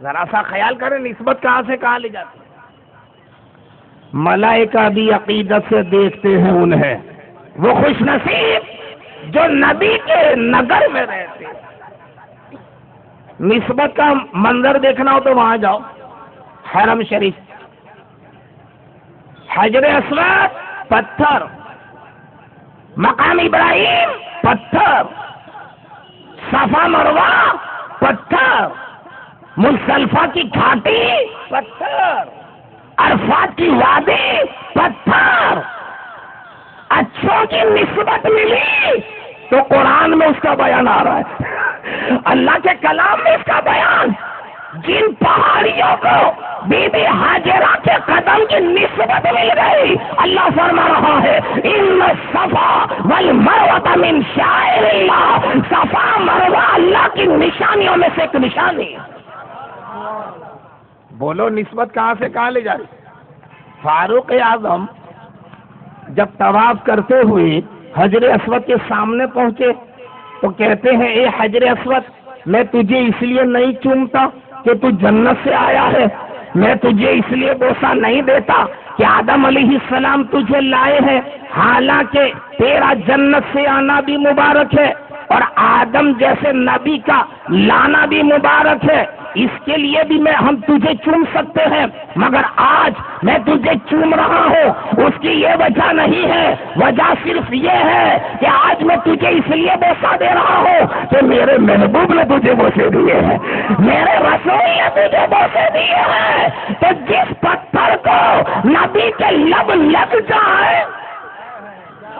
ذرا سا خیال کریں نسبت کہاں سے کہاں لے جاتی. ملائکہ بھی عقیدت سے دیکھتے ہیں انہیں. وہ خوش نصیب جو نبی کے نگر میں رہتے. نسبت کا منظر دیکھنا ہو تو وہاں جاؤ. حرم شریف، حجر اسود پتھر، مقام ابراہیم پتھر، صفا مروہ پتھر، مزدلفہ کی گھاٹی پتھر، عرفات کی وادی پتھر. اچھوں کی نسبت ملی تو قرآن میں اس کا بیان آ رہا ہے، اللہ کے کلام میں اس کا بیان. جن پہاڑیوں کو بی بی ہاجرہ کے قدم کی نسبت مل گئی، اللہ فرما رہا ہے ان الصفا والمروہ من شعائر اللہ. صفا مروہ اللہ کی نشانیوں میں سے ایک نشانی. بولو نسبت کہاں سے کہاں لے جا رہی. فاروق اعظم جب طواف کرتے ہوئے حجر اسود کے سامنے پہنچے تو کہتے ہیں اے حجر اسود، میں تجھے اس لیے نہیں چومتا کہ تو جنت سے آیا ہے، میں تجھے اس لیے بوسہ نہیں دیتا کہ آدم علیہ السلام تجھے لائے ہیں، حالانکہ تیرا جنت سے آنا بھی مبارک ہے اور آدم جیسے نبی کا لانا بھی مبارک ہے. اس کے لیے بھی ہم تجھے چوم سکتے ہیں، مگر آج میں تجھے چوم رہا ہوں اس کی یہ وجہ نہیں ہے. وجہ صرف یہ ہے کہ آج میں تجھے اس لیے بوسہ دے رہا ہوں کہ میرے محبوب نے تجھے بوسے دیے ہیں، میرے رسول نے تجھے بوسے دیے ہیں. تو جس پتھر کو نبی کے لب لگ جائے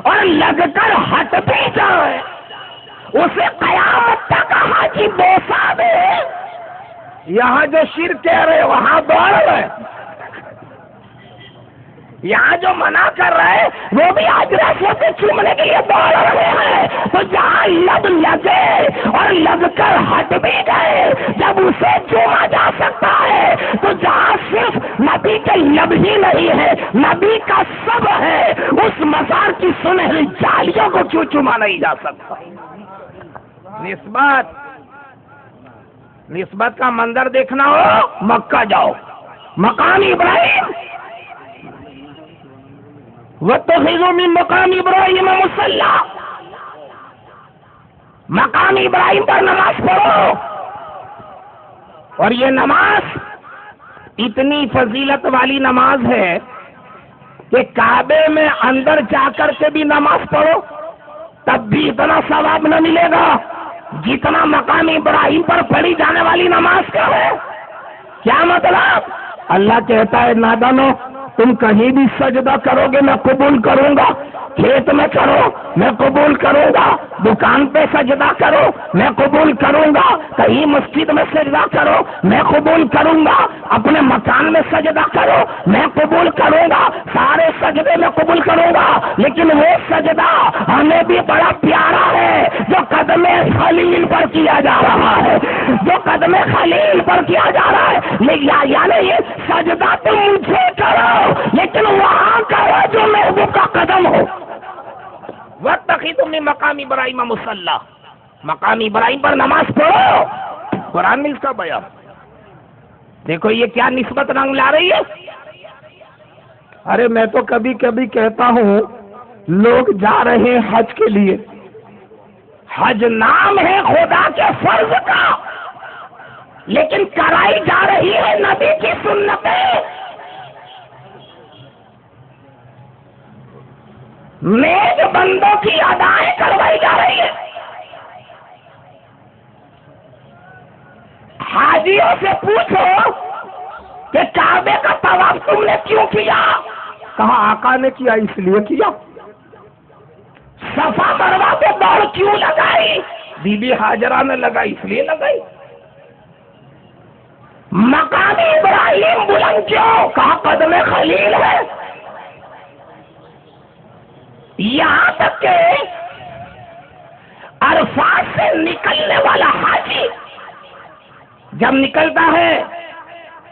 اور لگ کر ہٹ بھی جائے اسے قیامت تک حاجی بوسہ دے. یہاں جو شرک کہہ رہے وہاں دوڑ رہے، یہاں جو منع کر رہے وہ بھی حجر اسود سے چومنے کے لیے دوڑ رہے ہیں. تو جہاں لب لگے اور لگ کر ہٹ بھی گئے، جب اسے چوما جا سکتا ہے تو جہاں صرف نبی کے لب ہی نہیں ہے نبی کا سب ہے، اس مزار کی سنہری جالیوں کو کیوں چوما نہیں جا سکتا. نسبت کا منظر دیکھنا ہو مکہ جاؤ. مقام ابراہیم واتخذوا من مقام ابراہیم مصلی، مقام ابراہیم پر نماز پڑھو. اور یہ نماز اتنی فضیلت والی نماز ہے کہ کعبے میں اندر جا کر کے بھی نماز پڑھو تب بھی اتنا ثواب نہ ملے گا جتنا مقام ابراہیم پر پڑھی جانے والی نماز کا ہے. کیا مطلب؟ اللہ کہتا ہے نادانو، تم کہیں بھی سجدہ کرو گے میں قبول کروں گا. کھیت میں کرو میں قبول کروں گا، دکان پہ سجدہ کرو میں قبول کروں گا، کہیں مسجد میں سجدہ کرو میں قبول کروں گا، اپنے مکان میں سجدہ کرو میں قبول کروں گا، سارے سجدے میں قبول کروں گا. لیکن وہ سجدہ ہمیں بھی بڑا پیارا ہے جو قدم خلیل پر کیا جا رہا ہے، جو قدم خلیل پر کیا جا رہا ہے. یعنی یہ سجدہ تم مجھے کرو لیکن وہاں کرو جو محبوب کا قدم ہو. واتخذوا من مقام ابراہیم مصلی، مقام ابراہیم پر نماز پڑھو. قرآن میں اس کا بیان. دیکھو یہ کیا نسبت رنگ لا رہی ہے. ارے میں تو کبھی کبھی کہتا ہوں لوگ جا رہے ہیں حج کے لیے، حج نام ہے خدا کے فرض کا، لیکن کرائی جا رہی ہے نبی کی سنتیں. نیک بندوں کی ادائیں کروائی جا رہی ہے. حاجیوں سے پوچھو کہ کعبے کا طواف تم نے کیوں کیا؟ کہا آقا نے کیا اس لیے کیا. صفا مروہ پہ دوڑ کیوں لگائی؟ بی بی ہاجرہ نے لگائی اس لیے لگائی. مقام ابراہیم بلند کیوں؟ کہا قدم خلیل ہے. یہاں تک کہ عرفات سے نکلنے والا حاجی جب نکلتا ہے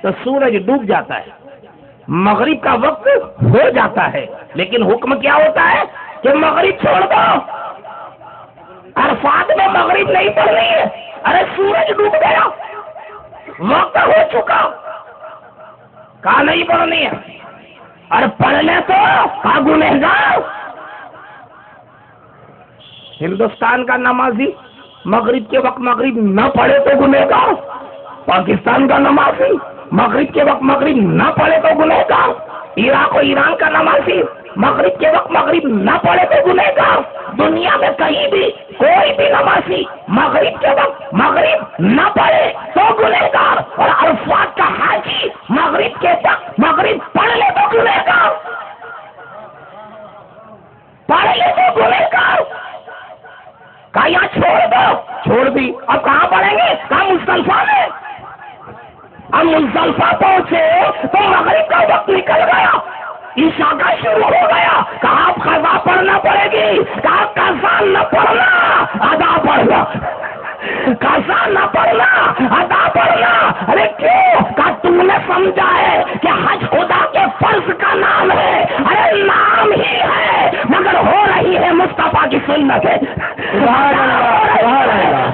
تو سورج ڈوب جاتا ہے، مغرب کا وقت ہو جاتا ہے، لیکن حکم کیا ہوتا ہے کہ مغرب چھوڑ دو. عرفات میں مغرب نہیں پڑھنی ہے. ارے سورج ڈوب گیا. وقت ہو چکا، کہا نہیں پڑھنی ہے، اور پڑھ لے تو کہا گنہگار۔ ہندوستان کا نمازی مغرب کے وقت مغرب نہ پڑھے تو گنہگار، پاکستان کا نمازی مغرب کے وقت مغرب نہ پڑھے تو گنہگار، عراق و ایران کا نمازی مغرب کے وقت مغرب نہ پڑھے تو گنہگار، دنیا میں کہیں بھی کوئی بھی نمازی مغرب کے وقت مغرب نہ پڑھے تو گنہگار، اور عرفات کا حاجی مغرب کے وقت مغرب پڑھ لے تو گنہگار، پڑھ لے تو گنہگار۔ کہا یہاں چھوڑ دو، چھوڑ دی، اب کہاں پڑھیں گے؟ کہاں مزدلفہ میں۔ اب مزدلفہ پہنچے تو مغرب کا وقت نکل گیا، عشاء کا شروع ہو گیا، کہا اب قضا پڑھنا پڑے گی، کہا قضا نہ پڑھنا ادا پڑھنا، قضا نہ پڑھنا ادا پڑھنا۔ ارے کیوں؟ کہا تم نے سمجھا ہے کہ حج خدا کے فرض کا نام ہے، ارے نام ہی ہے مگر ہو رہی ہے مصطفیٰ کی سنت ہے،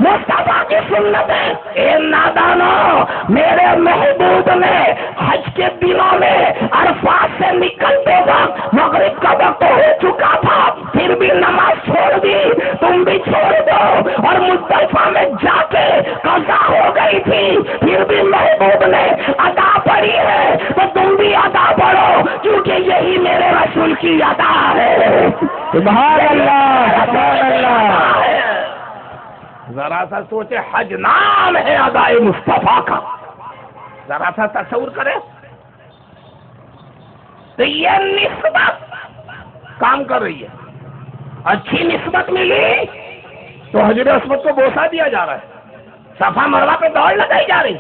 مصطفیٰ کی سنت ہے۔ اے نادانو، میرے محبوب نے حج کے دنوں میں عرفات سے نکلتے وقت مغرب کا وقت ہو چکا تھا، پھر بھی نماز چھوڑ دی، تم بھی چھوڑ دو، اور مزدلفہ میں جا کے قضا ہو گئی تھی، پھر بھی محبوب نے ادا پڑھی ہے، تو تم بھی ادا پڑھو، کیونکہ یہی میرے رسول کی ادا ہے۔ سبحان اللہ، سبحان اللہ۔ ذرا سا سوچے، حج نام ہے ادائے مصطفیٰ کا، ذرا سا تصور کرے تو یہ نسبت کام کر رہی ہے، اچھی نسبت ملی تو حجر اسود کو بوسہ دیا جا رہا ہے، صفا مروہ پہ دوڑ لگائی جا رہی،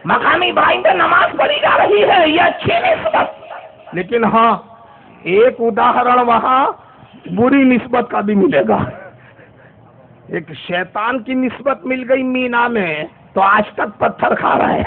مقام ابراہیم پہ نماز پڑھی جا رہی ہے، یہ اچھی نسبت۔ لیکن ہاں ایک اداہرن وہاں بری نسبت کا بھی ملے گا۔ ایک شیطان کی نسبت مل گئی مینا میں تو آج تک پتھر کھا رہا ہے،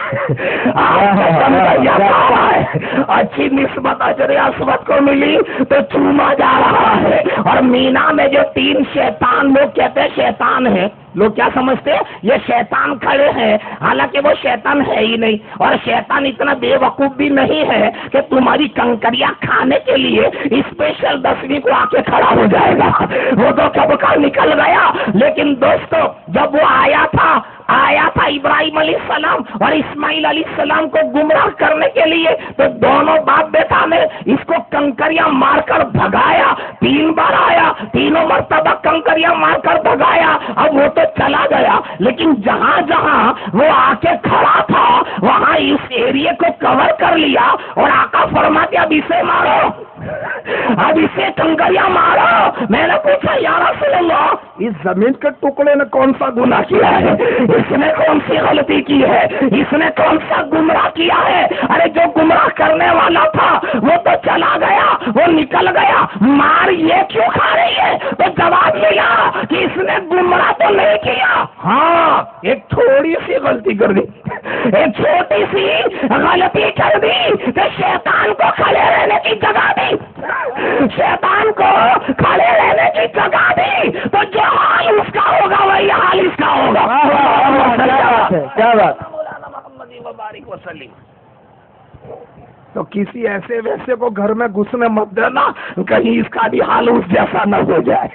اچھی نسبت حجر اسود کو ملی تو چوما جا رہا ہے۔ اور مینا میں جو 3 شیطان، لوگ کہتے ہیں شیطان ہے، لوگ کیا سمجھتے ہیں یہ شیطان کھڑے ہیں، حالانکہ وہ شیطان ہے ہی نہیں، اور شیطان اتنا بے وقوف بھی نہیں ہے کہ تمہاری کنکریاں کھانے کے لیے اسپیشل 10ویں کو آ کے کھڑا ہو جائے گا، وہ تو کب کا نکل گیا۔ لیکن دوستو، جب وہ آیا تھا ابراہیم علیہ السلام اور اسماعیل علیہ السلام کو گمراہ کرنے کے لیے، تو دونوں باپ بیٹا نے اس کو کنکریاں مار کر بھگایا، 3 بار آیا، تینوں مرتبہ کنکریاں مار کر بھگایا۔ اب وہ تو چلا گیا، لیکن جہاں جہاں وہ آ کے کھڑا تھا وہاں اس ایریے کو کور کر لیا، اور آقا فرماتے اب اسے مارو، اب اسے کنکریاں مارو۔ میں نے پوچھا یا رسول اللہ، اس زمین کے ٹکڑے نے کون سا گناہ کیا ہے؟ اس نے کون سی غلطی کی ہے؟ اس نے کون سا گمراہ کیا ہے؟ ارے جو گمراہ کرنے والا تھا وہ تو چلا گیا، وہ نکل گیا، مار یہ کیوں کھا رہی ہے؟ تو جواب ملا کہ اس نے گمراہ تو نہیں کیا، ہاں ایک تھوڑی سی غلطی کر دی، ایک چھوٹی سی غلطی کر دی کہ شیطان کو کھڑے رہنے کی جگہ دی، شیطان کو کھڑے رہنے کی جگہ دی، تو جو حال اس کا ہوگا وہی حال اس کا ہوگا۔ کیا بات، تو کسی ایسے ویسے کو گھر میں گھسنے مت دینا، کہیں اس کا بھی حال اس جیسا نہ ہو جائے۔